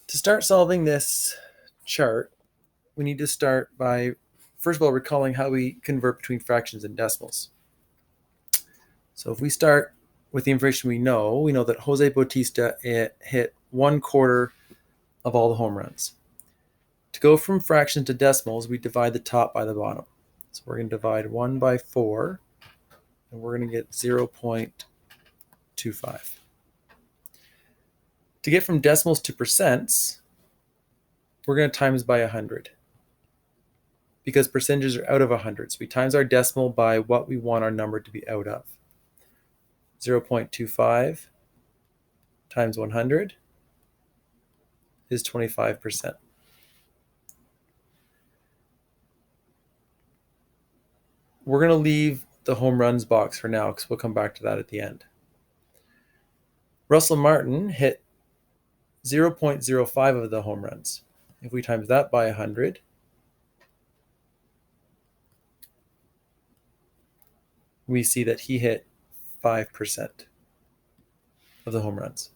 To start solving this chart, we need to start by, first of all, recalling how we convert between fractions and decimals. So if we start with the information we know that Jose Bautista hit 1/4 of all the home runs. To go from fractions to decimals, we divide the top by the bottom. So we're going to divide 1 by 4, and we're going to get 0.25. To get from decimals to percents, we're going to times by 100. Because percentages are out of 100. So we times our decimal by what we want our number to be out of. 0.25 times 100 is 25%. We're going to leave the home runs box for now because we'll come back to that at the end. Russell Martin hit 0.05 of the home runs. If we times that by 100, we see that he hit 5% of the home runs.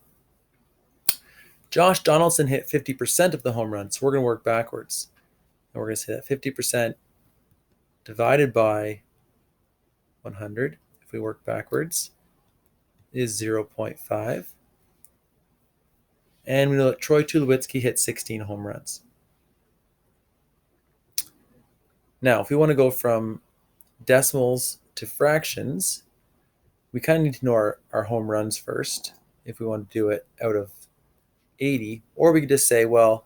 Josh Donaldson hit 50% of the home runs. So we're going to work backwards. And we're going to say that 50% divided by 100, if we work backwards, is 0.5. And we know that Troy Tulowitzki hit 16 home runs. Now, if we want to go from decimals to fractions, we kind of need to know our home runs first if we want to do it out of 80. Or we could just say, well,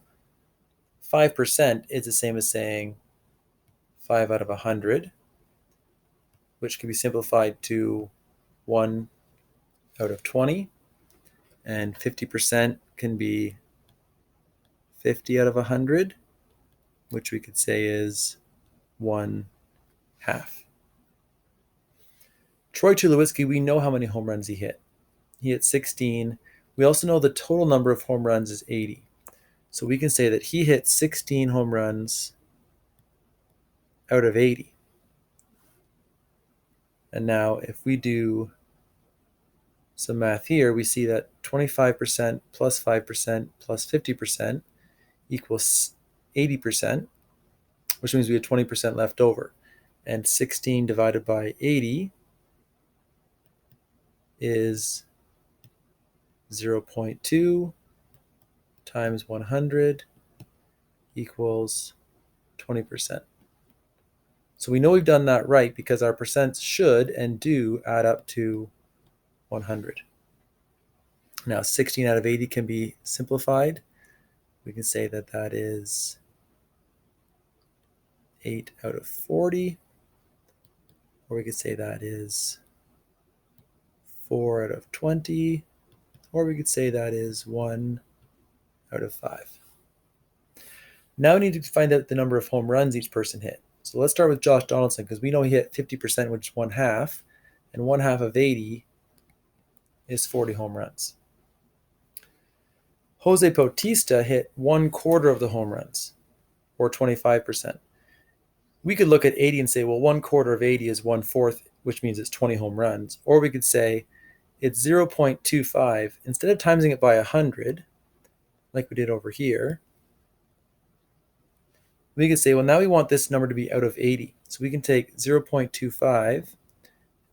5% is the same as saying 5 out of 100, which can be simplified to 1 out of 20. And 50% can be 50 out of 100, which we could say is 1/2. Troy Tulowitzki, we know how many home runs he hit. He hit 16. We also know the total number of home runs is 80. So we can say that he hit 16 home runs out of 80. And now if we do some math here, we see that 25% plus 5% plus 50% equals 80%, which means we have 20% left over. And 16 divided by 80 is 0.2 times 100 equals 20%. So we know we've done that right because our percents should and do add up to 100. Now 16 out of 80 can be simplified. We can say that that is 8 out of 40, or we could say that is 4 out of 20, or we could say that is 1 out of 5. Now we need to find out the number of home runs each person hit. So let's start with Josh Donaldson because we know he hit 50%, which is 1/2, and 1/2 of 80 is 40 home runs. Jose Bautista hit 1/4 of the home runs, or 25%. We could look at 80 and say, well, 1/4 of 80 is 1/4, which means it's 20 home runs. Or we could say it's 0.25. Instead of timesing it by 100, like we did over here, we could say, well, now we want this number to be out of 80. So we can take 0.25,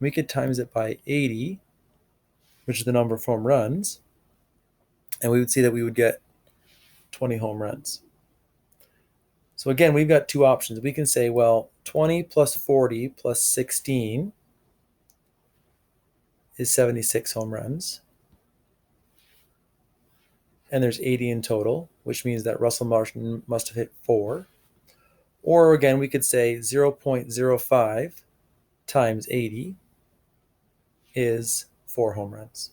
we could times it by 80, which is the number of home runs, and we would see that we would get 20 home runs. So again, we've got two options. We can say, well, 20 plus 40 plus 16 is 76 home runs. And there's 80 in total, which means that Russell Martin must have hit 4. Or again, we could say 0.05 times 80 is 4 home runs.